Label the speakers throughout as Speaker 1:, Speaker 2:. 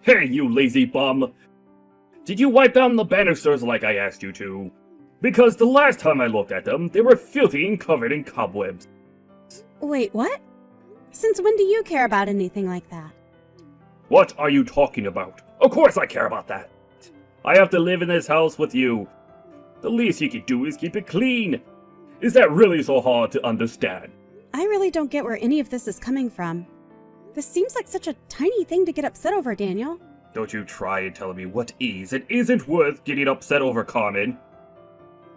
Speaker 1: Hey, you lazy bum! Did you wipe down the banisters like I asked you to? Because the last time I looked at them, they were filthy and covered in cobwebs.
Speaker 2: Wait, what? Since when do you care about anything like that?
Speaker 1: What are you talking about? Of course I care about that. I have to live in this house with you. The least you can do is keep it clean. Is that really so hard to understand?
Speaker 2: I really don't get where any of this is coming from. This seems like such a tiny thing to get upset over, Daniel.
Speaker 1: Don't you try and tell me what is and isn't worth getting upset over, Carmen.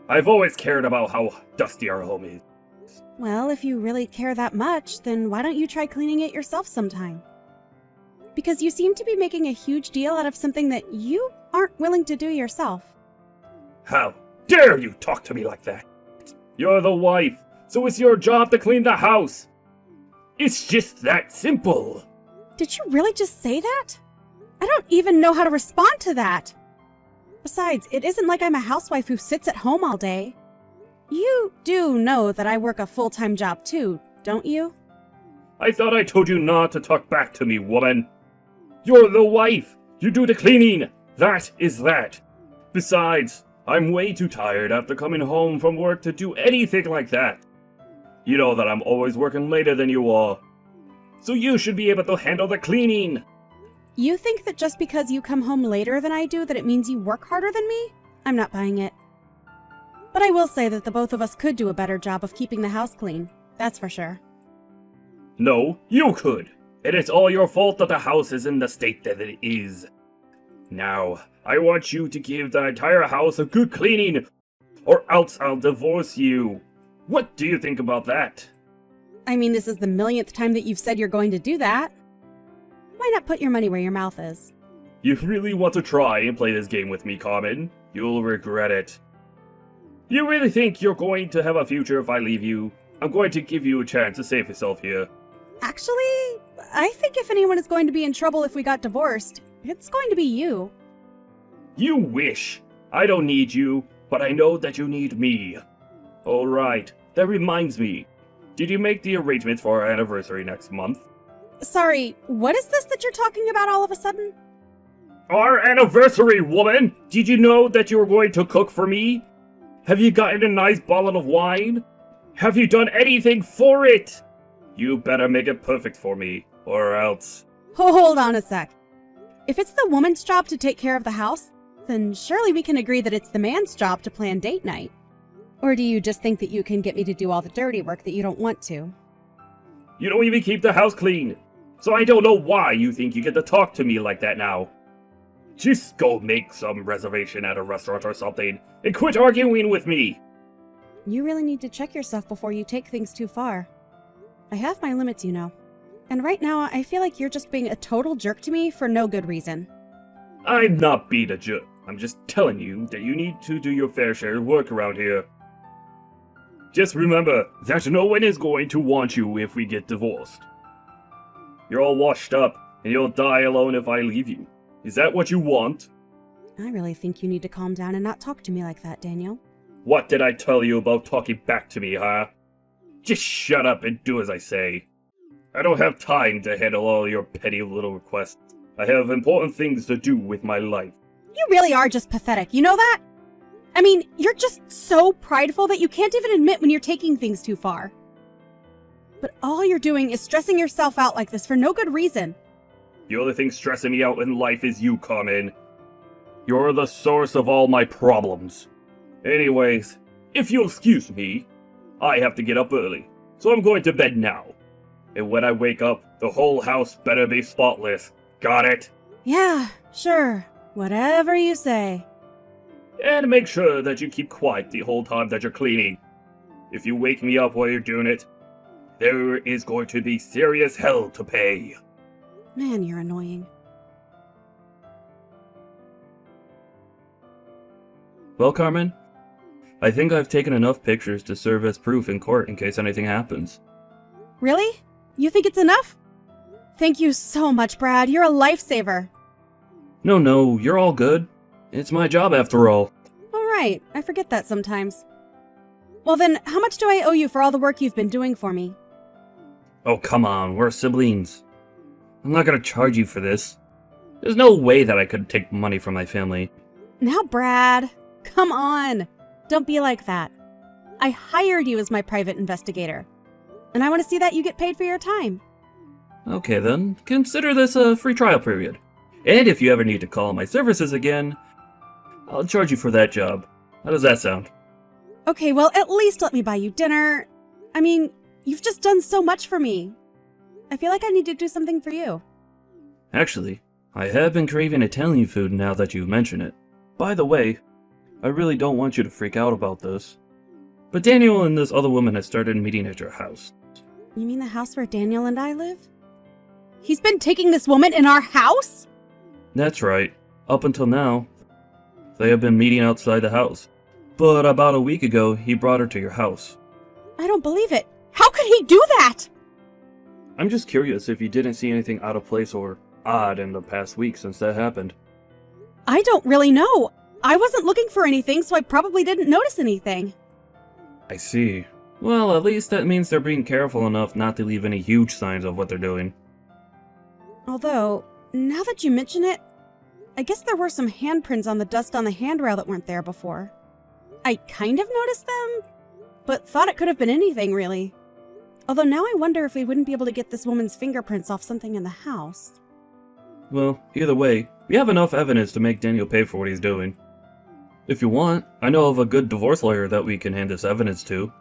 Speaker 1: I've always cared about how dusty our home is.
Speaker 2: Well, if you really care that much, then why don't you try cleaning it yourself sometime? Because you seem to be making a huge deal out of something that you aren't willing to do yourself.
Speaker 1: How dare you talk to me like that? You're the wife, so it's your job to clean the house. It's just that simple.
Speaker 2: Did you really just say that? I don't even know how to respond to that. Besides, it isn't like I'm a housewife who sits at home all day. You do know that I work a full-time job too, don't you?
Speaker 1: I thought I told you not to talk back to me, woman. You're the wife. You do the cleaning. That is that. Besides, I'm way too tired after coming home from work to do anything like that. You know that I'm always working later than you are. So you should be able to handle the cleaning.
Speaker 2: You think that just because you come home later than I do that it means you work harder than me? I'm not buying it. But I will say that the both of us could do a better job of keeping the house clean. That's for sure.
Speaker 1: No, you could. And it's all your fault that the house is in the state that it is. Now, I want you to give the entire house a good cleaning, or else I'll divorce you. What do you think about that?
Speaker 2: I mean, this is the millionth time that you've said you're going to do that. Why not put your money where your mouth is?
Speaker 1: You really want to try and play this game with me, Carmen? You'll regret it. You really think you're going to have a future if I leave you? I'm going to give you a chance to save yourself here.
Speaker 2: Actually, I think if anyone is going to be in trouble if we got divorced, it's going to be you.
Speaker 1: You wish. I don't need you, but I know that you need me. Alright, that reminds me. Did you make the arrangements for our anniversary next month?
Speaker 2: Sorry, what is this that you're talking about all of a sudden?
Speaker 1: Our anniversary, woman! Did you know that you were going to cook for me? Have you gotten a nice bottle of wine? Have you done anything for it? You better make it perfect for me, or else.
Speaker 2: Hold on a sec. If it's the woman's job to take care of the house, then surely we can agree that it's the man's job to plan date night. Or do you just think that you can get me to do all the dirty work that you don't want to?
Speaker 1: You don't even keep the house clean, so I don't know why you think you get to talk to me like that now. Just go make some reservation at a restaurant or something, and quit arguing with me!
Speaker 2: You really need to check yourself before you take things too far. I have my limits, you know. And right now, I feel like you're just being a total jerk to me for no good reason.
Speaker 1: I'm not being a jerk. I'm just telling you that you need to do your fair share of work around here. Just remember that no one is going to want you if we get divorced. You're all washed up, and you'll die alone if I leave you. Is that what you want?
Speaker 2: I really think you need to calm down and not talk to me like that, Daniel.
Speaker 1: What did I tell you about talking back to me, huh? Just shut up and do as I say. I don't have time to handle all your petty little requests. I have important things to do with my life.
Speaker 2: You really are just pathetic, you know that? I mean, you're just so prideful that you can't even admit when you're taking things too far. But all you're doing is stressing yourself out like this for no good reason.
Speaker 1: The only thing stressing me out in life is you, Carmen. You're the source of all my problems. Anyways, if you'll excuse me, I have to get up early, so I'm going to bed now. And when I wake up, the whole house better be spotless. Got it?
Speaker 2: Yeah, sure. Whatever you say.
Speaker 1: And make sure that you keep quiet the whole time that you're cleaning. If you wake me up while you're doing it, there is going to be serious hell to pay.
Speaker 2: Man, you're annoying.
Speaker 3: Well, Carmen, I think I've taken enough pictures to serve as proof in court in case anything happens.
Speaker 2: Really? You think it's enough? Thank you so much, Brad. You're a lifesaver.
Speaker 3: No, you're all good. It's my job after all.
Speaker 2: All right, I forget that sometimes. Well then, how much do I owe you for all the work you've been doing for me?
Speaker 3: Oh, come on, we're siblings. I'm not gonna charge you for this. There's no way that I could take money from my family.
Speaker 2: Now, Brad, come on. Don't be like that. I hired you as my private investigator, and I want to see that you get paid for your time.
Speaker 3: Okay then, consider this a free trial period. And if you ever need to call my services again, I'll charge you for that job. How does that sound?
Speaker 2: Okay, well, at least let me buy you dinner. I mean, you've just done so much for me. I feel like I need to do something for you.
Speaker 3: Actually, I have been craving Italian food now that you mention it. By the way, I really don't want you to freak out about this, but Daniel and this other woman have started meeting at your house.
Speaker 2: You mean the house where Daniel and I live? He's been taking this woman in our house?
Speaker 3: That's right. Up until now, they have been meeting outside the house. But about a week ago, he brought her to your house.
Speaker 2: I don't believe it. How could he do that?
Speaker 3: I'm just curious if you didn't see anything out of place or odd in the past week since that happened.
Speaker 2: I don't really know. I wasn't looking for anything, so I probably didn't notice anything.
Speaker 3: I see. Well, at least that means they're being careful enough not to leave any huge signs of what they're doing.
Speaker 2: Although, now that you mention it, I guess there were some handprints on the dust on the handrail that weren't there before. I kind of noticed them, but thought it could have been anything, really. Although now I wonder if we wouldn't be able to get this woman's fingerprints off something in the house.
Speaker 3: Well, either way, we have enough evidence to make Daniel pay for what he's doing. If you want, I know of a good divorce lawyer that we can hand this evidence to.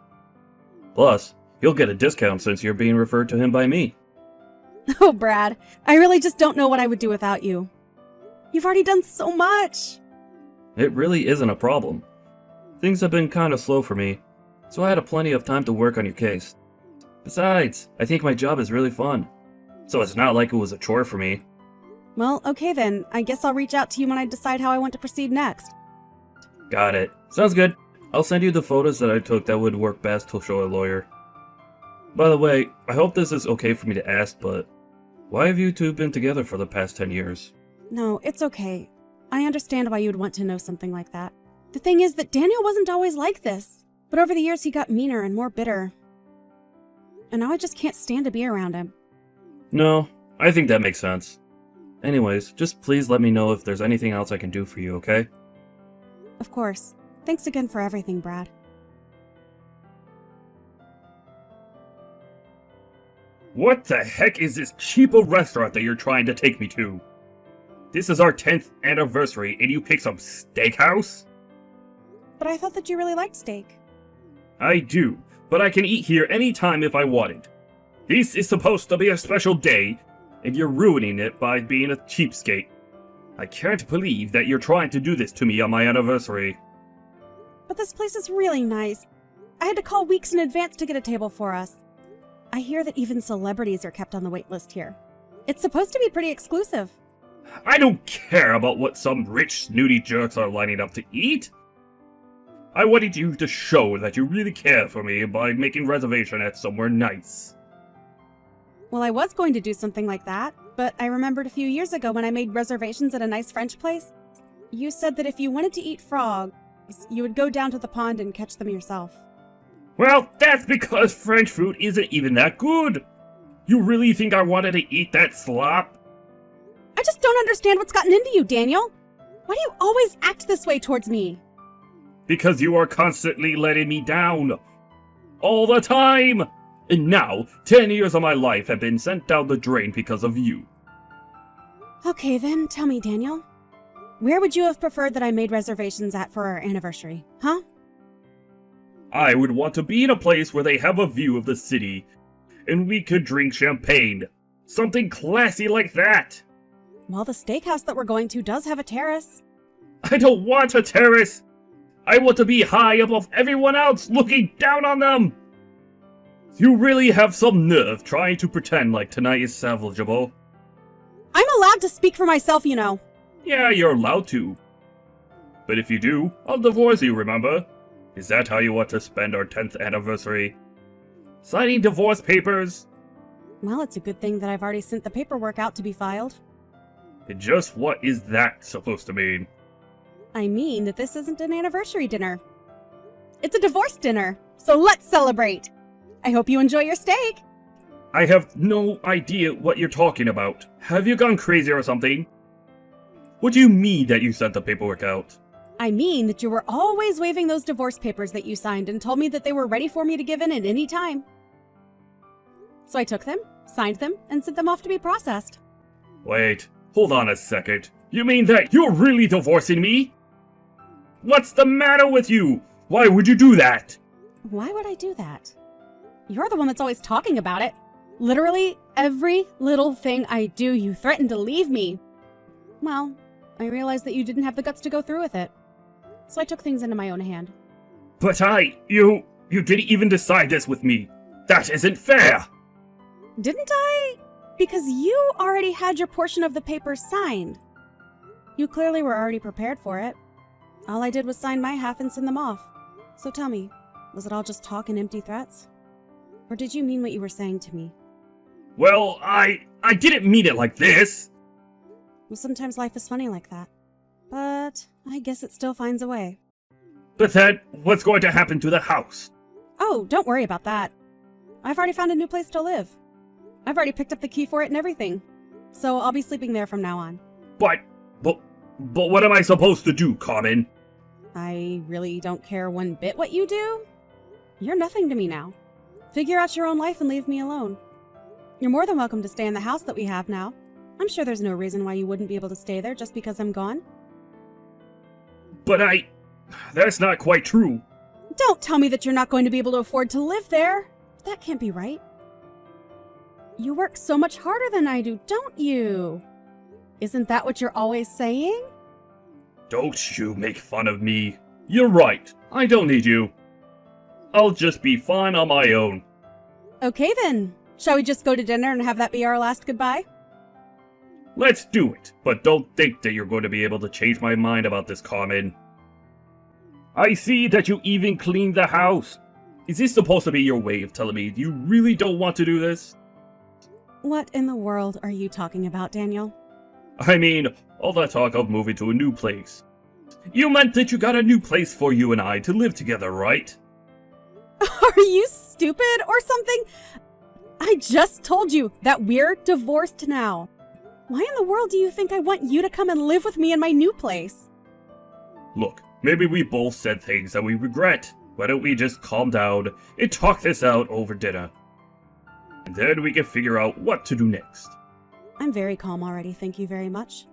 Speaker 3: Plus, you'll get a discount since you're being referred to him by me.
Speaker 2: Oh, Brad, I really just don't know what I would do without you. You've already done so much.
Speaker 3: It really isn't a problem. Things have been kind of slow for me, so I had plenty of time to work on your case. Besides, I think my job is really fun, so it's not like it was a chore for me.
Speaker 2: Well, okay then. I guess I'll reach out to you when I decide how I want to proceed next.
Speaker 3: Got it. Sounds good. I'll send you the photos that I took that would work best to show a lawyer. By the way, I hope this is okay for me to ask, but why have you two been together for the past 10 years?
Speaker 2: No, it's okay. I understand why you would want to know something like that. The thing is that Daniel wasn't always like this, but over the years he got meaner and more bitter. And now I just can't stand to be around him.
Speaker 3: No, I think that makes sense. Anyways, just please let me know if there's anything else I can do for you, okay?
Speaker 2: Of course. Thanks again for everything, Brad.
Speaker 1: What the heck is this cheapo restaurant that you're trying to take me to? This is our 10th anniversary and you pick some steakhouse?
Speaker 2: But I thought that you really liked steak.
Speaker 1: I do, but I can eat here anytime if I wanted. This is supposed to be a special day, and you're ruining it by being a cheapskate. I can't believe that you're trying to do this to me on my anniversary.
Speaker 2: But this place is really nice. I had to call weeks in advance to get a table for us. I hear that even celebrities are kept on the wait list here. It's supposed to be pretty exclusive.
Speaker 1: I don't care about what some rich, snooty jerks are lining up to eat. I wanted you to show that you really care for me by making reservation at somewhere nice.
Speaker 2: Well, I was going to do something like that, but I remembered a few years ago when I made reservations at a nice French place. You said that if you wanted to eat frogs, you would go down to the pond and catch them yourself.
Speaker 1: Well, that's because French food isn't even that good. You really think I wanted to eat that slop?
Speaker 2: I just don't understand what's gotten into you, Daniel. Why do you always act this way towards me?
Speaker 1: Because you are constantly letting me down. All the time! And now, 10 years of my life have been sent down the drain because of you.
Speaker 2: Okay then, tell me, Daniel. Where would you have preferred that I made reservations at for our anniversary, huh?
Speaker 1: I would want to be in a place where they have a view of the city, and we could drink champagne. Something classy like that.
Speaker 2: Well, the steakhouse that we're going to does have a terrace.
Speaker 1: I don't want a terrace. I want to be high above everyone else, looking down on them. You really have some nerve trying to pretend like tonight is salvageable.
Speaker 2: I'm allowed to speak for myself, you know.
Speaker 1: Yeah, you're allowed to. But if you do, I'll divorce you, remember? Is that how you want to spend our 10th anniversary? Signing divorce papers?
Speaker 2: Well, it's a good thing that I've already sent the paperwork out to be filed.
Speaker 1: And just what is that supposed to mean?
Speaker 2: I mean that this isn't an anniversary dinner. It's a divorce dinner, so let's celebrate! I hope you enjoy your steak!
Speaker 1: I have no idea what you're talking about. Have you gone crazy or something? What do you mean that you sent the paperwork out?
Speaker 2: I mean that you were always waving those divorce papers that you signed and told me that they were ready for me to give in at any time. So I took them, signed them, and sent them off to be processed.
Speaker 1: Wait, hold on a second. You mean that you're really divorcing me? What's the matter with you? Why would you do that?
Speaker 2: Why would I do that? You're the one that's always talking about it. Literally every little thing I do, you threaten to leave me. Well, I realized that you didn't have the guts to go through with it. So I took things into my own hand.
Speaker 1: But you didn't even decide this with me. That isn't fair.
Speaker 2: Didn't I? Because you already had your portion of the papers signed. You clearly were already prepared for it. All I did was sign my half and send them off. So tell me, was it all just talk and empty threats? Or did you mean what you were saying to me?
Speaker 1: Well, I didn't mean it like this.
Speaker 2: Well, sometimes life is funny like that. But I guess it still finds a way.
Speaker 1: But then, what's going to happen to the house?
Speaker 2: Oh, don't worry about that. I've already found a new place to live. I've already picked up the key for it and everything. So I'll be sleeping there from now on.
Speaker 1: But what am I supposed to do, Carmen?
Speaker 2: I really don't care one bit what you do. You're nothing to me now. Figure out your own life and leave me alone. You're more than welcome to stay in the house that we have now. I'm sure there's no reason why you wouldn't be able to stay there just because I'm gone.
Speaker 1: But that's not quite true.
Speaker 2: Don't tell me that you're not going to be able to afford to live there. That can't be right. You work so much harder than I do, don't you? Isn't that what you're always saying?
Speaker 1: Don't you make fun of me. You're right. I don't need you. I'll just be fine on my own.
Speaker 2: Okay then. Shall we just go to dinner and have that be our last goodbye?
Speaker 1: Let's do it, but don't think that you're going to be able to change my mind about this, Carmen. I see that you even cleaned the house. Is this supposed to be your way of telling me you really don't want to do this?
Speaker 2: What in the world are you talking about, Daniel?
Speaker 1: I mean, all that talk of moving to a new place. You meant that you got a new place for you and I to live together, right?
Speaker 2: Are you stupid or something? I just told you that we're divorced now. Why in the world do you think I want you to come and live with me in my new place?
Speaker 1: Look, maybe we both said things that we regret. Why don't we just calm down and talk this out over dinner? And then we can figure out what to do next.
Speaker 2: I'm very calm already, thank you very much.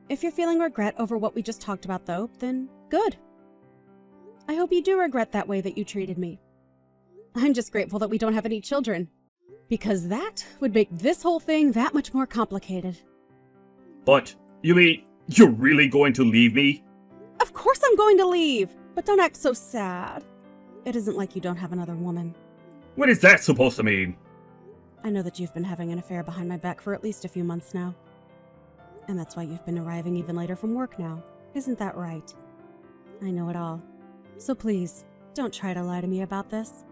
Speaker 2: If you're feeling regret over what we just talked about, though, then good. I hope you do regret that way that you treated me. I'm just grateful that we don't have any children, because that would make this whole thing that much more complicated.
Speaker 1: But, you mean, you're really going to leave me?
Speaker 2: Of course I'm going to leave, but don't act so sad. It isn't like you don't have another woman.
Speaker 1: What is that supposed to mean?
Speaker 2: I know that you've been having an affair behind my back for at least a few months now. And that's why you've been arriving even later from work now. Isn't that right? I know it all. So please, don't try to lie to me about this.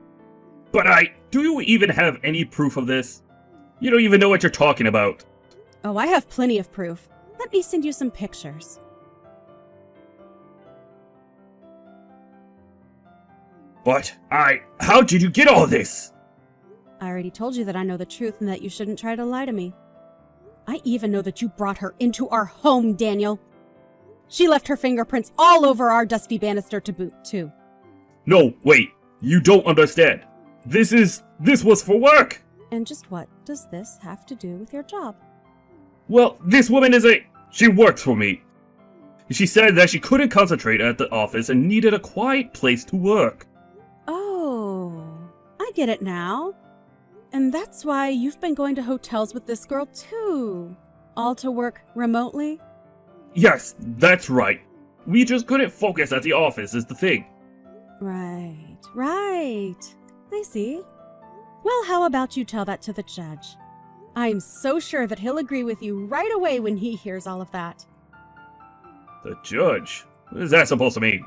Speaker 1: But do you even have any proof of this? You don't even know what you're talking about.
Speaker 2: Oh, I have plenty of proof. Let me send you some pictures.
Speaker 1: But how did you get all this?
Speaker 2: I already told you that I know the truth and that you shouldn't try to lie to me. I even know that you brought her into our home, Daniel. She left her fingerprints all over our dusty banister to boot, too.
Speaker 1: No, wait. You don't understand. This was for work.
Speaker 2: And just what does this have to do with your job?
Speaker 1: Well, this woman she works for me. She said that she couldn't concentrate at the office and needed a quiet place to work.
Speaker 2: Oh, I get it now. And that's why you've been going to hotels with this girl, too. All to work remotely?
Speaker 1: Yes, that's right. We just couldn't focus at the office is the thing.
Speaker 2: Right. I see. Well, how about you tell that to the judge? I'm so sure that he'll agree with you right away when he hears all of that.
Speaker 1: The judge? What is that supposed to mean?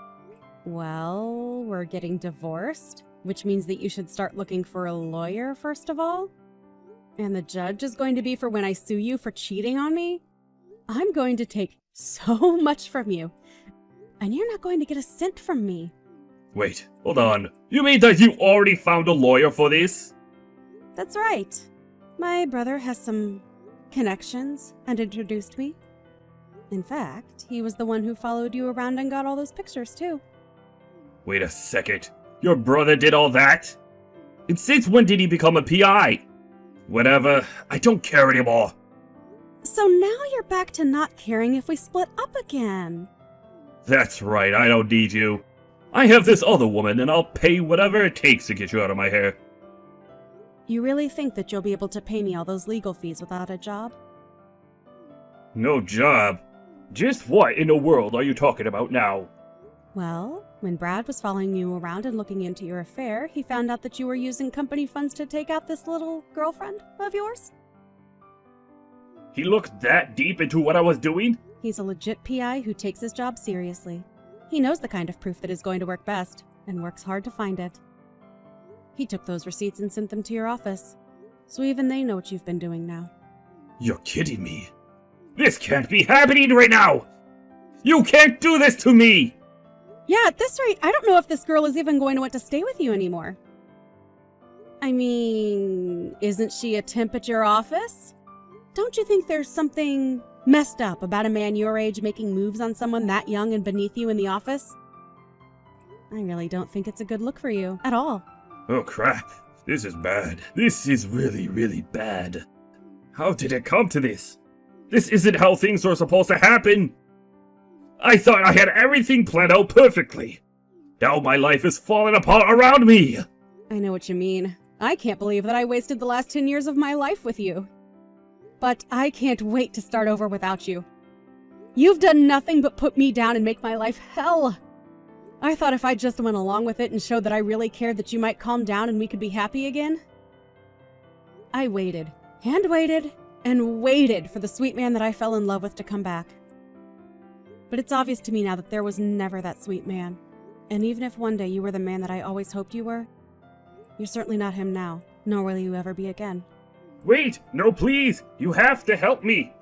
Speaker 2: Well, we're getting divorced, which means that you should start looking for a lawyer first of all. And the judge is going to be for when I sue you for cheating on me. I'm going to take so much from you, and you're not going to get a cent from me.
Speaker 1: Wait, hold on. You mean that you already found a lawyer for this?
Speaker 2: That's right. My brother has some connections and introduced me. In fact, he was the one who followed you around and got all those pictures, too.
Speaker 1: Wait a second. Your brother did all that? And since when did he become a PI? Whatever, I don't care anymore.
Speaker 2: So now you're back to not caring if we split up again.
Speaker 1: That's right, I don't need you. I have this other woman, and I'll pay whatever it takes to get you out of my hair.
Speaker 2: You really think that you'll be able to pay me all those legal fees without a job?
Speaker 1: No job? Just what in the world are you talking about now?
Speaker 2: Well, when Brad was following you around and looking into your affair, he found out that you were using company funds to take out this little girlfriend of yours.
Speaker 1: He looked that deep into what I was doing?
Speaker 2: He's a legit PI who takes his job seriously. He knows the kind of proof that is going to work best, and works hard to find it. He took those receipts and sent them to your office, so even they know what you've been doing now.
Speaker 1: You're kidding me. This can't be happening right now! You can't do this to me!
Speaker 2: Yeah, at this rate, I don't know if this girl is even going to want to stay with you anymore. I mean, isn't she a temp at your office? Don't you think there's something messed up about a man your age making moves on someone that young and beneath you in the office? I really don't think it's a good look for you, at all.
Speaker 1: Oh crap, this is bad. This is really, really bad. How did it come to this? This isn't how things are supposed to happen! I thought I had everything planned out perfectly. Now my life is falling apart around me!
Speaker 2: I know what you mean. I can't believe that I wasted the last 10 years of my life with you. But I can't wait to start over without you. You've done nothing but put me down and make my life hell. I thought if I just went along with it and showed that I really cared that you might calm down and we could be happy again. I waited, and waited, and waited for the sweet man that I fell in love with to come back. But it's obvious to me now that there was never that sweet man. And even if one day you were the man that I always hoped you were, you're certainly not him now, nor will you ever be again.
Speaker 1: Wait! No, please! You have to help me!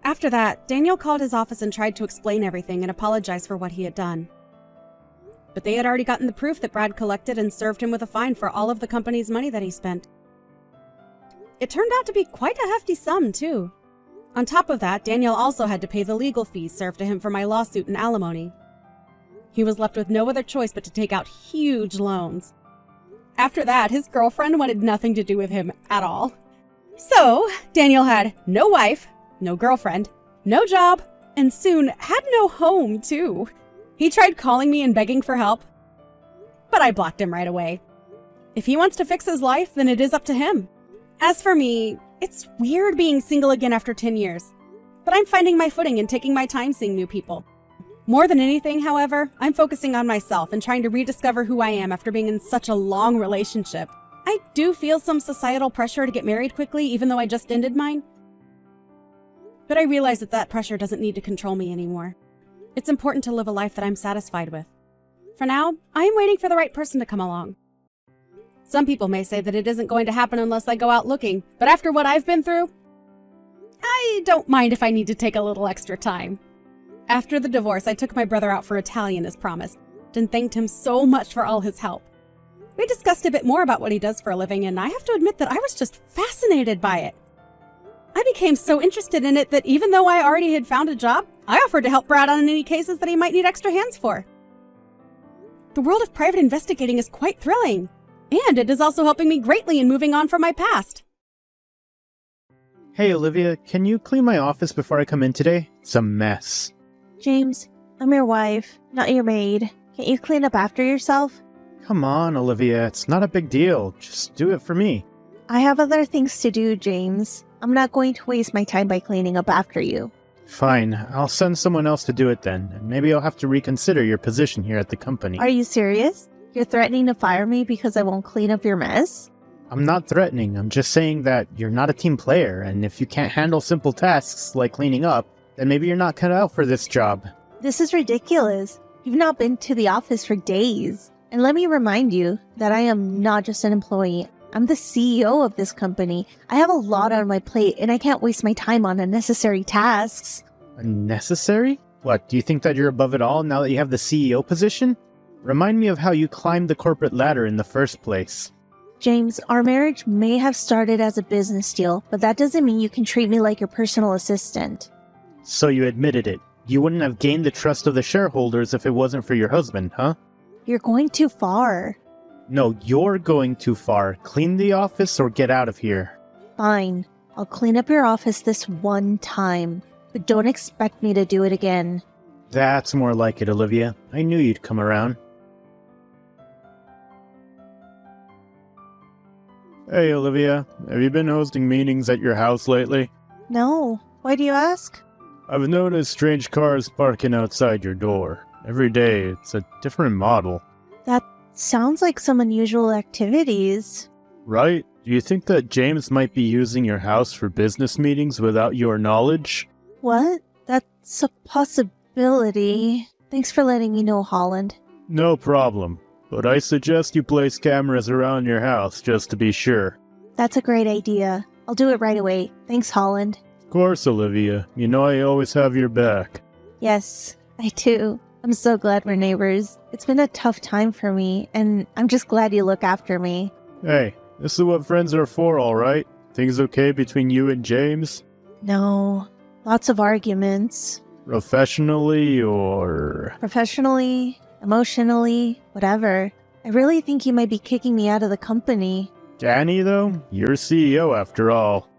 Speaker 2: After that, Daniel called his office and tried to explain everything and apologize for what he had done. But they had already gotten the proof that Brad collected and served him with a fine for all of the company's money that he spent. It turned out to be quite a hefty sum, too. On top of that, Daniel also had to pay the legal fees served to him for my lawsuit and alimony. He was left with no other choice but to take out huge loans. After that, his girlfriend wanted nothing to do with him at all. So, Daniel had no wife, no girlfriend, no job, and soon had no home, too. He tried calling me and begging for help, but I blocked him right away. If he wants to fix his life, then it is up to him. As for me, it's weird being single again after 10 years, but I'm finding my footing and taking my time seeing new people. More than anything, however, I'm focusing on myself and trying to rediscover who I am after being in such a long relationship. I do feel some societal pressure to get married quickly, even though I just ended mine. But I realize that that pressure doesn't need to control me anymore. It's important to live a life that I'm satisfied with. For now, I am waiting for the right person to come along. Some people may say that it isn't going to happen unless I go out looking, but after what I've been through, I don't mind if I need to take a little extra time. After the divorce, I took my brother out for Italian as promised, and thanked him so much for all his help. We discussed a bit more about what he does for a living, and I have to admit that I was just fascinated by it. I became so interested in it that even though I already had found a job, I offered to help Brad on any cases that he might need extra hands for. The world of private investigating is quite thrilling, and it is also helping me greatly in moving on from my past.
Speaker 4: Hey Olivia, can you clean my office before I come in today? It's a mess.
Speaker 5: James, I'm your wife, not your maid. Can't you clean up after yourself?
Speaker 4: Come on, Olivia, it's not a big deal. Just do it for me.
Speaker 5: I have other things to do, James. I'm not going to waste my time by cleaning up after you.
Speaker 4: Fine, I'll send someone else to do it then, and maybe I'll have to reconsider your position here at the company.
Speaker 5: Are you serious? You're threatening to fire me because I won't clean up your mess?
Speaker 4: I'm not threatening, I'm just saying that you're not a team player, and if you can't handle simple tasks like cleaning up, then maybe you're not cut out for this job.
Speaker 5: This is ridiculous. You've not been to the office for days. And let me remind you that I am not just an employee. I'm the CEO of this company. I have a lot on my plate, and I can't waste my time on unnecessary tasks.
Speaker 4: Unnecessary? What, do you think that you're above it all now that you have the CEO position? Remind me of how you climbed the corporate ladder in the first place.
Speaker 5: James, our marriage may have started as a business deal, but that doesn't mean you can treat me like your personal assistant.
Speaker 4: So you admitted it. You wouldn't have gained the trust of the shareholders if it wasn't for your husband, huh?
Speaker 5: You're going too far.
Speaker 4: No, you're going too far. Clean the office or get out of here.
Speaker 5: Fine. I'll clean up your office this one time, but don't expect me to do it again.
Speaker 4: That's more like it, Olivia. I knew you'd come around. Hey, Olivia. Have you been hosting meetings at your house lately?
Speaker 5: No. Why do you ask?
Speaker 4: I've noticed strange cars parking outside your door. Every day, it's a different model.
Speaker 5: That sounds like some unusual activities.
Speaker 4: Right? Do you think that James might be using your house for business meetings without your knowledge?
Speaker 5: What? That's a possibility. Thanks for letting me know, Holland.
Speaker 4: No problem. But I suggest you place cameras around your house just to be sure.
Speaker 5: That's a great idea. I'll do it right away. Thanks, Holland.
Speaker 4: Of course, Olivia. You know I always have your back.
Speaker 5: Yes, I do. I'm so glad we're neighbors. It's been a tough time for me, and I'm just glad you look after me.
Speaker 4: Hey, this is what friends are for, alright? Things okay between you and James?
Speaker 5: No, lots of arguments.
Speaker 4: Professionally or...
Speaker 5: Professionally, emotionally, whatever. I really think you might be kicking me out of the company.
Speaker 4: Danny, though? You're CEO after all.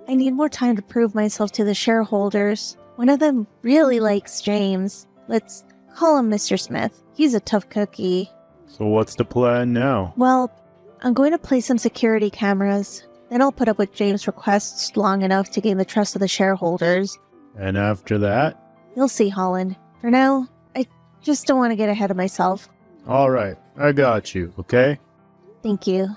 Speaker 5: I need more time to prove myself to the shareholders. One of them really likes James. Let's call him Mr. Smith. He's a tough cookie.
Speaker 4: So what's the plan now?
Speaker 5: Well, I'm going to place some security cameras. Then I'll put up with James' requests long enough to gain the trust of the shareholders.
Speaker 4: And after that?
Speaker 5: You'll see, Holland. For now, I just don't want to get ahead of myself.
Speaker 4: Alright, I got you, okay?
Speaker 5: Thank you.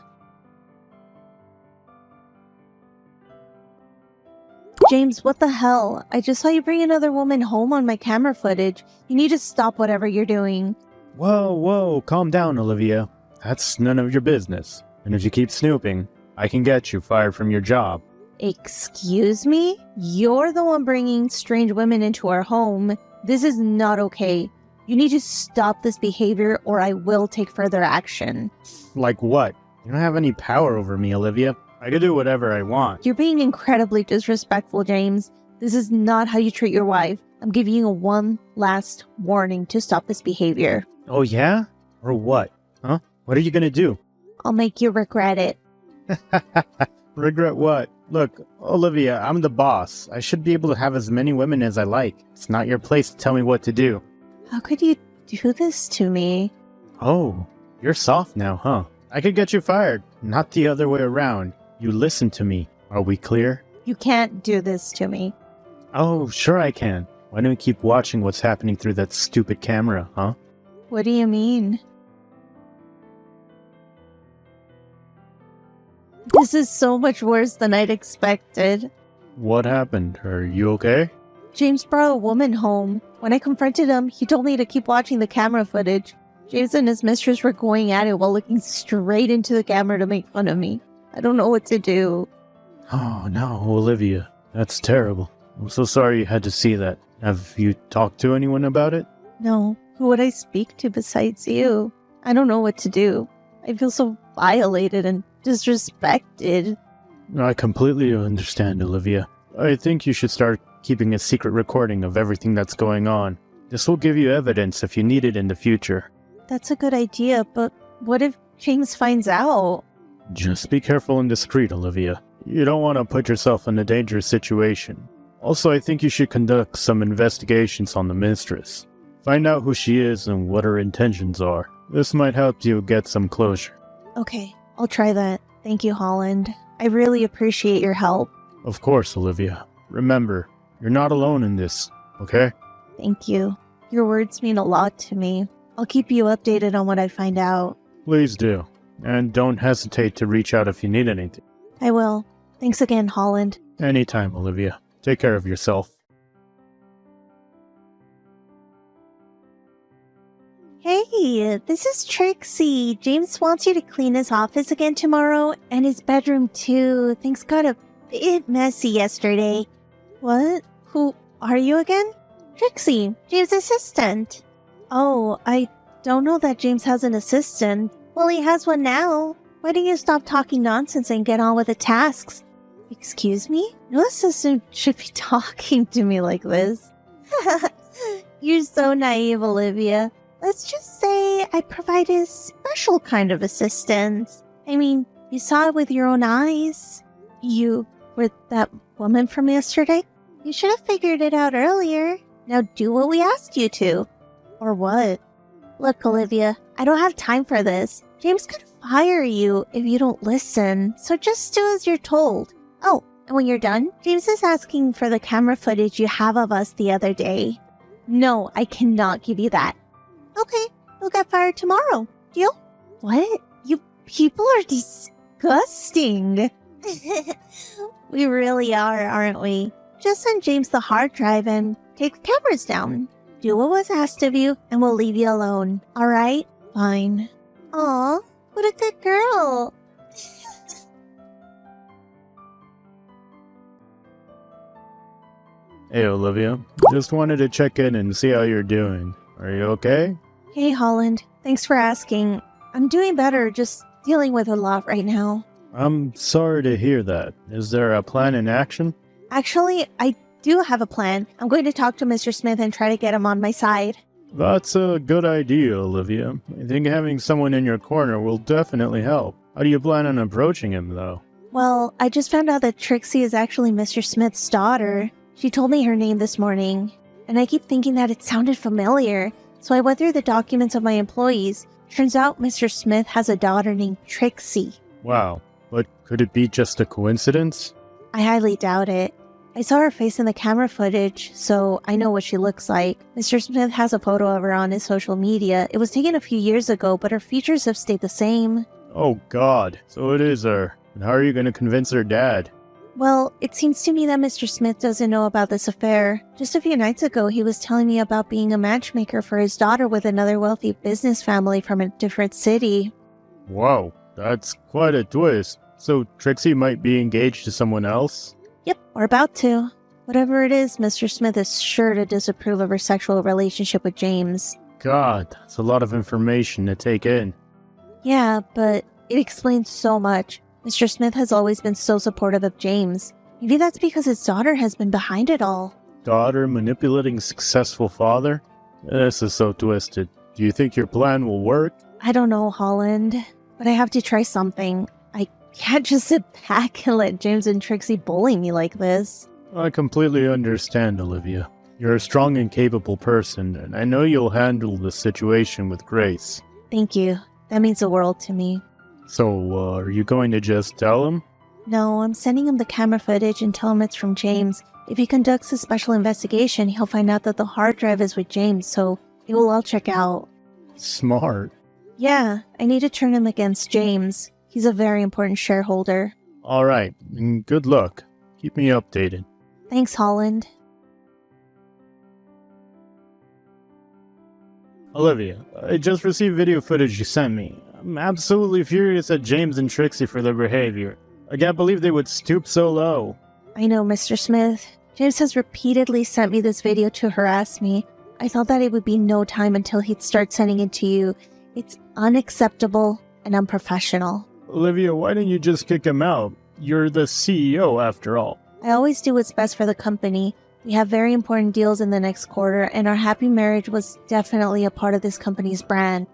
Speaker 5: James, what the hell? I just saw you bring another woman home on my camera footage. You need to stop whatever you're doing.
Speaker 4: Whoa, calm down, Olivia. That's none of your business. And if you keep snooping, I can get you fired from your job.
Speaker 5: Excuse me? You're the one bringing strange women into our home. This is not okay. You need to stop this behavior or I will take further action.
Speaker 4: Like what? You don't have any power over me, Olivia. I can do whatever I want.
Speaker 5: You're being incredibly disrespectful, James. This is not how you treat your wife. I'm giving you one last warning to stop this behavior.
Speaker 4: Oh yeah? Or what? Huh? What are you gonna do?
Speaker 5: I'll make you regret it.
Speaker 4: Regret what? Look, Olivia, I'm the boss. I should be able to have as many women as I like. It's not your place to tell me what to do.
Speaker 5: How could you do this to me?
Speaker 4: Oh, you're soft now, huh? I could get you fired, not the other way around. You listen to me. Are we clear?
Speaker 5: You can't do this to me.
Speaker 4: Oh, sure I can. Why don't we keep watching what's happening through that stupid camera, huh?
Speaker 5: What do you mean? This is so much worse than I'd expected.
Speaker 4: What happened? Are you okay?
Speaker 5: James brought a woman home. When I confronted him, he told me to keep watching the camera footage. James and his mistress were going at it while looking straight into the camera to make fun of me. I don't know what to do.
Speaker 4: Oh no, Olivia. That's terrible. I'm so sorry you had to see that. Have you talked to anyone about it?
Speaker 5: No, who would I speak to besides you? I don't know what to do. I feel so violated and disrespected.
Speaker 4: I completely understand, Olivia. I think you should start keeping a secret recording of everything that's going on. This will give you evidence if you need it in the future.
Speaker 5: That's a good idea, but what if James finds out?
Speaker 4: Just be careful and discreet, Olivia. You don't want to put yourself in a dangerous situation. Also, I think you should conduct some investigations on the mistress. Find out who she is and what her intentions are. This might help you get some closure.
Speaker 5: Okay, I'll try that. Thank you, Holland. I really appreciate your help.
Speaker 4: Of course, Olivia. Remember, you're not alone in this, okay?
Speaker 5: Thank you. Your words mean a lot to me. I'll keep you updated on what I find out.
Speaker 4: Please do. And don't hesitate to reach out if you need anything.
Speaker 5: I will. Thanks again, Holland.
Speaker 4: Anytime, Olivia. Take care of yourself.
Speaker 5: Hey, this is Trixie. James wants you to clean his office again tomorrow, and his bedroom too. Things got a bit messy yesterday. What? Who are you again? Trixie, James' assistant. Oh, I don't know that James has an assistant. Well, he has one now. Why don't you stop talking nonsense and get on with the tasks? Excuse me? No assistant should be talking to me like this. You're so naive, Olivia. Let's just say I provide a special kind of assistance. I mean, you saw it with your own eyes. You were that woman from yesterday? You should have figured it out earlier. Now do what we asked you to. Or what? Look, Olivia, I don't have time for this. James could fire you if you don't listen, so just do as you're told. Oh, and when you're done, James is asking for the camera footage you have of us the other day. No, I cannot give you that. Okay, you'll get fired tomorrow. Deal? What? You people are disgusting. We really are, aren't we? Just send James the hard drive and take the cameras down. Do what was asked of you, and we'll leave you alone. Alright? Fine. Aw, what a good girl.
Speaker 4: Hey, Olivia. Just wanted to check in and see how you're doing. Are you okay?
Speaker 5: Hey, Holland. Thanks for asking. I'm doing better, just dealing with a lot right now.
Speaker 4: I'm sorry to hear that. Is there a plan in action?
Speaker 5: Actually, I do have a plan. I'm going to talk to Mr. Smith and try to get him on my side.
Speaker 4: That's a good idea, Olivia. I think having someone in your corner will definitely help. How do you plan on approaching him, though?
Speaker 5: Well, I just found out that Trixie is actually Mr. Smith's daughter. She told me her name this morning, and I keep thinking that it sounded familiar, so I went through the documents of my employees. Turns out Mr. Smith has a daughter named Trixie.
Speaker 4: Wow, but could it be just a coincidence?
Speaker 5: I highly doubt it. I saw her face in the camera footage, so I know what she looks like. Mr. Smith has a photo of her on his social media. It was taken a few years ago, but her features have stayed the same.
Speaker 4: Oh god, so it is her. And how are you going to convince her dad?
Speaker 5: Well, it seems to me that Mr. Smith doesn't know about this affair. Just a few nights ago, he was telling me about being a matchmaker for his daughter with another wealthy business family from a different city.
Speaker 4: Wow, that's quite a twist. So Trixie might be engaged to someone else?
Speaker 5: Yep, or about to. Whatever it is, Mr. Smith is sure to disapprove of her sexual relationship with James.
Speaker 4: God, that's a lot of information to take in.
Speaker 5: Yeah, but it explains so much. Mr. Smith has always been so supportive of James. Maybe that's because his daughter has been behind it all.
Speaker 4: Daughter manipulating successful father? This is so twisted. Do you think your plan will work?
Speaker 5: I don't know, Holland, but I have to try something. I can't just sit back and let James and Trixie bully me like this.
Speaker 4: I completely understand, Olivia. You're a strong and capable person, and I know you'll handle the situation with grace.
Speaker 5: Thank you. That means the world to me.
Speaker 4: So, are you going to just tell him?
Speaker 5: No, I'm sending him the camera footage and tell him it's from James. If he conducts a special investigation, he'll find out that the hard drive is with James, so it will all check out.
Speaker 4: Smart.
Speaker 5: Yeah, I need to turn him against James. He's a very important shareholder.
Speaker 4: Alright, and good luck. Keep me updated.
Speaker 5: Thanks, Holland.
Speaker 4: Olivia, I just received video footage you sent me. I'm absolutely furious at James and Trixie for their behavior. I can't believe they would stoop so low.
Speaker 5: I know, Mr. Smith. James has repeatedly sent me this video to harass me. I thought that it would be no time until he'd start sending it to you. It's unacceptable and unprofessional.
Speaker 4: Olivia, why didn't you just kick him out? You're the CEO after all.
Speaker 5: I always do what's best for the company. We have very important deals in the next quarter, and our happy marriage was definitely a part of this company's brand.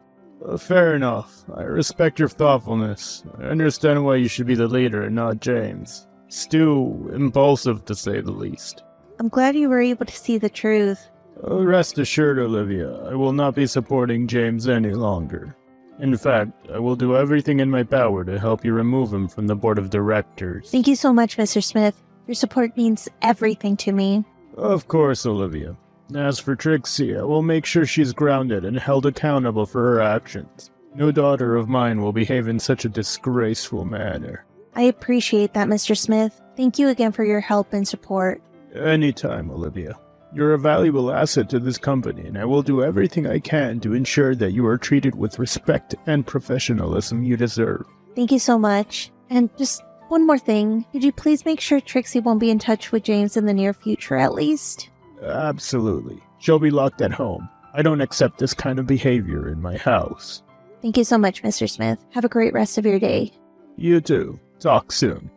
Speaker 4: Fair enough. I respect your thoughtfulness. I understand why you should be the leader and not James. Still impulsive, to say the least.
Speaker 5: I'm glad you were able to see the truth.
Speaker 4: Rest assured, Olivia, I will not be supporting James any longer. In fact, I will do everything in my power to help you remove him from the board of directors.
Speaker 5: Thank you so much, Mr. Smith. Your support means everything to me.
Speaker 4: Of course, Olivia. As for Trixie, I will make sure she's grounded and held accountable for her actions. No daughter of mine will behave in such a disgraceful manner.
Speaker 5: I appreciate that, Mr. Smith. Thank you again for your help and support.
Speaker 4: Anytime, Olivia. You're a valuable asset to this company, and I will do everything I can to ensure that you are treated with respect and professionalism you deserve.
Speaker 5: Thank you so much. And just one more thing. Could you please make sure Trixie won't be in touch with James in the near future, at least?
Speaker 4: Absolutely. She'll be locked at home. I don't accept this kind of behavior in my house.
Speaker 5: Thank you so much, Mr. Smith. Have a great rest of your day.
Speaker 4: You too. Talk soon.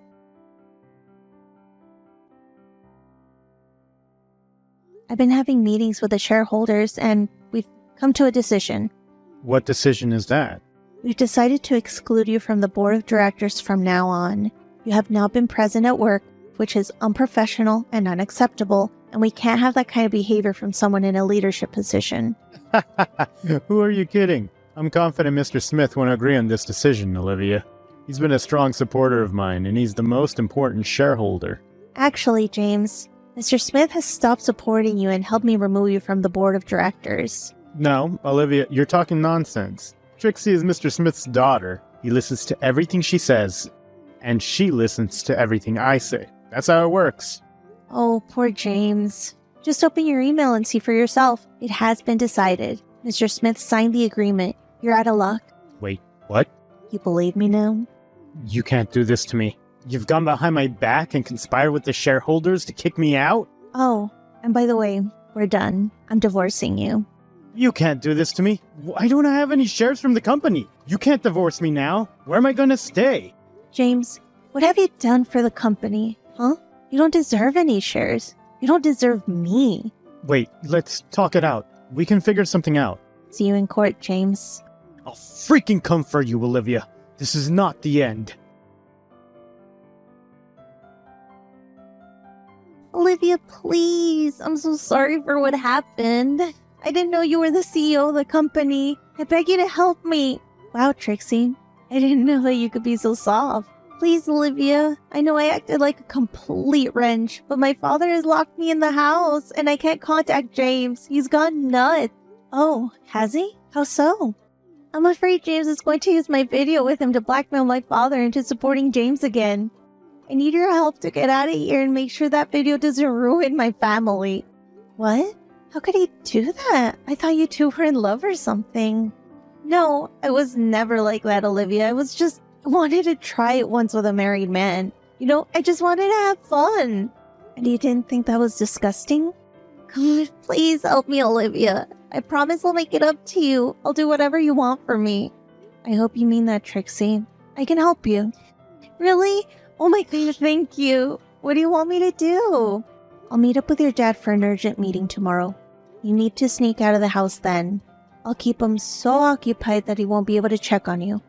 Speaker 5: I've been having meetings with the shareholders and we've come to a decision.
Speaker 4: What decision is that?
Speaker 5: We've decided to exclude you from the board of directors from now on. You have now been present at work, which is unprofessional and unacceptable, and we can't have that kind of behavior from someone in a leadership position.
Speaker 4: Who are you kidding? I'm confident Mr. Smith won't agree on this decision, Olivia. He's been a strong supporter of mine, and he's the most important shareholder.
Speaker 5: Actually, James, Mr. Smith has stopped supporting you and helped me remove you from the board of directors.
Speaker 4: No, Olivia, you're talking nonsense. Trixie is Mr. Smith's daughter. He listens to everything she says, and she listens to everything I say. That's how it works.
Speaker 5: Oh, poor James. Just open your email and see for yourself. It has been decided. Mr. Smith signed the agreement. You're out of luck.
Speaker 4: Wait, what?
Speaker 5: You believe me now?
Speaker 4: You can't do this to me. You've gone behind my back and conspired with the shareholders to kick me out?
Speaker 5: Oh, and by the way, we're done. I'm divorcing you.
Speaker 4: You can't do this to me. I don't have any shares from the company. You can't divorce me now. Where am I going to stay?
Speaker 5: James, what have you done for the company? Huh? You don't deserve any shares. You don't deserve me.
Speaker 4: Wait, let's talk it out. We can figure something out.
Speaker 5: See you in court, James.
Speaker 4: I'll freaking come for you, Olivia. This is not the end.
Speaker 5: Olivia, please. I'm so sorry for what happened. I didn't know you were the CEO of the company. I beg you to help me. Wow, Trixie. I didn't know that you could be so soft. Please, Olivia. I know I acted like a complete wrench, but my father has locked me in the house and I can't contact James. He's gone nuts. Oh, has he? How so? I'm afraid James is going to use my video with him to blackmail my father into supporting James again. I need your help to get out of here and make sure that video doesn't ruin my family. What? How could he do that? I thought you two were in love or something. No, I was never like that, Olivia. I wanted to try it once with a married man. You know, I just wanted to have fun. And you didn't think that was disgusting? God, please help me, Olivia. I promise I'll make it up to you. I'll do whatever you want for me. I hope you mean that, Trixie. I can help you. Really? Oh my god, thank you. What do you want me to do? I'll meet up with your dad for an urgent meeting tomorrow. You need to sneak out of the house then. I'll keep him so occupied that he won't be able to check on you.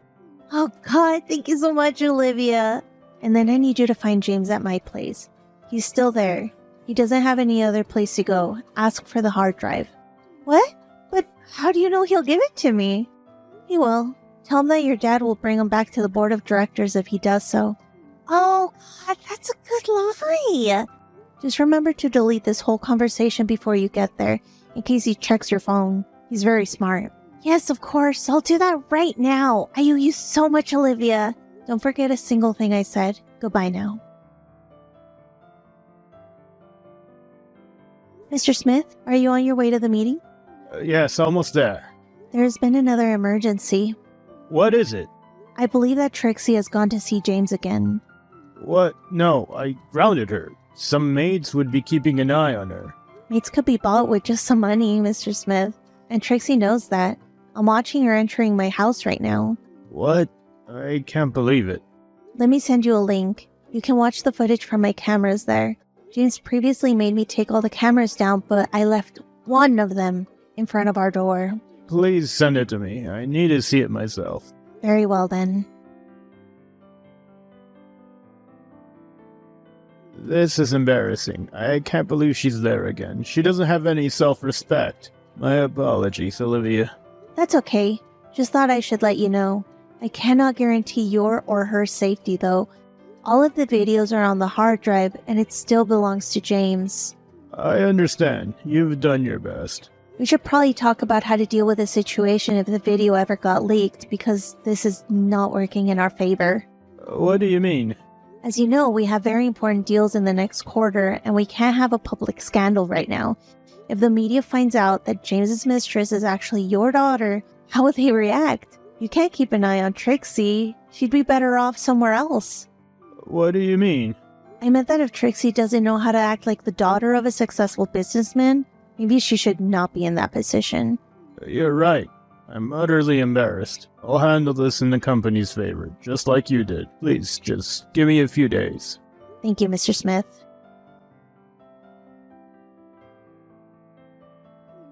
Speaker 5: Oh god, thank you so much, Olivia. And then I need you to find James at my place. He's still there. He doesn't have any other place to go. Ask for the hard drive. What? But how do you know he'll give it to me? He will. Tell him that your dad will bring him back to the board of directors if he does so. Oh god, that's a good lie. Just remember to delete this whole conversation before you get there, in case he checks your phone. He's very smart. Yes, of course. I'll do that right now. I owe you so much, Olivia. Don't forget a single thing I said. Goodbye now. Mr. Smith, are you on your way to the meeting?
Speaker 4: Yes, almost there.
Speaker 5: There has been another emergency.
Speaker 4: What is it?
Speaker 5: I believe that Trixie has gone to see James again.
Speaker 4: What? No, I grounded her. Some maids would be keeping an eye on her.
Speaker 5: Maids could be bought with just some money, Mr. Smith. And Trixie knows that. I'm watching her entering my house right now.
Speaker 4: What? I can't believe it.
Speaker 5: Let me send you a link. You can watch the footage from my cameras there. James previously made me take all the cameras down, but I left one of them in front of our door.
Speaker 4: Please send it to me. I need to see it myself.
Speaker 5: Very well then.
Speaker 4: This is embarrassing. I can't believe she's there again. She doesn't have any self-respect. My apologies, Olivia.
Speaker 5: That's okay. Just thought I should let you know. I cannot guarantee your or her safety though. All of the videos are on the hard drive and it still belongs to James.
Speaker 4: I understand. You've done your best.
Speaker 5: We should probably talk about how to deal with the situation if the video ever got leaked, because this is not working in our favor.
Speaker 4: What do you mean?
Speaker 5: As you know, we have very important deals in the next quarter, and we can't have a public scandal right now. If the media finds out that James's mistress is actually your daughter, how would they react? You can't keep an eye on Trixie. She'd be better off somewhere else.
Speaker 4: What do you mean?
Speaker 5: I meant that if Trixie doesn't know how to act like the daughter of a successful businessman, maybe she should not be in that position.
Speaker 4: You're right. I'm utterly embarrassed. I'll handle this in the company's favor, just like you did. Please, just give me a few days.
Speaker 5: Thank you, Mr. Smith.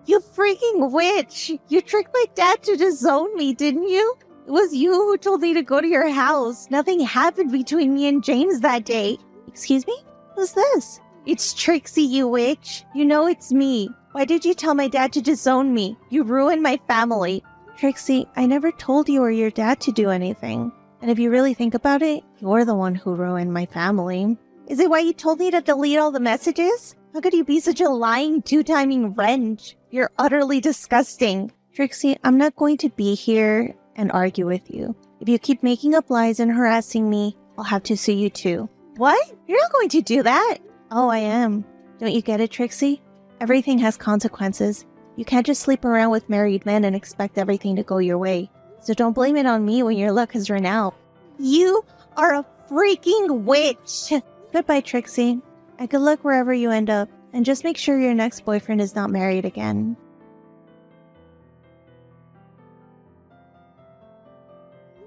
Speaker 5: You freaking witch! You tricked my dad to disown me, didn't you? It was you who told me to go to your house. Nothing happened between me and James that day. Excuse me? Who's this? It's Trixie, you witch. You know it's me. Why did you tell my dad to disown me? You ruined my family. Trixie, I never told you or your dad to do anything. And if you really think about it, you're the one who ruined my family. Is it why you told me to delete all the messages? How could you be such a lying, two-timing wrench? You're utterly disgusting. Trixie, I'm not going to be here and argue with you. If you keep making up lies and harassing me, I'll have to sue you too. What? You're not going to do that? Oh, I am. Don't you get it, Trixie? Everything has consequences. You can't just sleep around with married men and expect everything to go your way. So don't blame it on me when your luck has run out. You are a freaking witch! Goodbye, Trixie. And good luck wherever you end up. And just make sure your next boyfriend is not married again.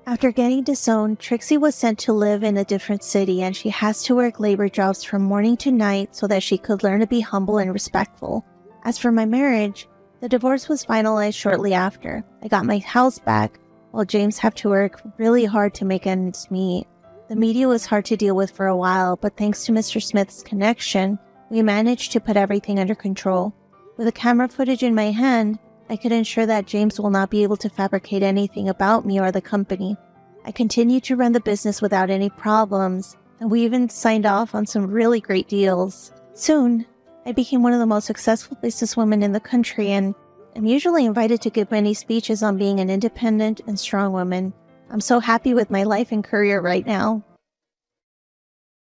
Speaker 5: After getting disowned, Trixie was sent to live in a different city, and she has to work labor jobs from morning to night so that she could learn to be humble and respectful. As for my marriage, the divorce was finalized shortly after. I got my house back, while James had to work really hard to make ends meet. The media was hard to deal with for a while, but thanks to Mr. Smith's connection, we managed to put everything under control. With the camera footage in my hand, I could ensure that James will not be able to fabricate anything about me or the company. I continued to run the business without any problems, and we even signed off on some really great deals. Soon, I became one of the most successful businesswomen in the country, and I'm usually invited to give many speeches on being an independent and strong woman. I'm so happy with my life and career right now.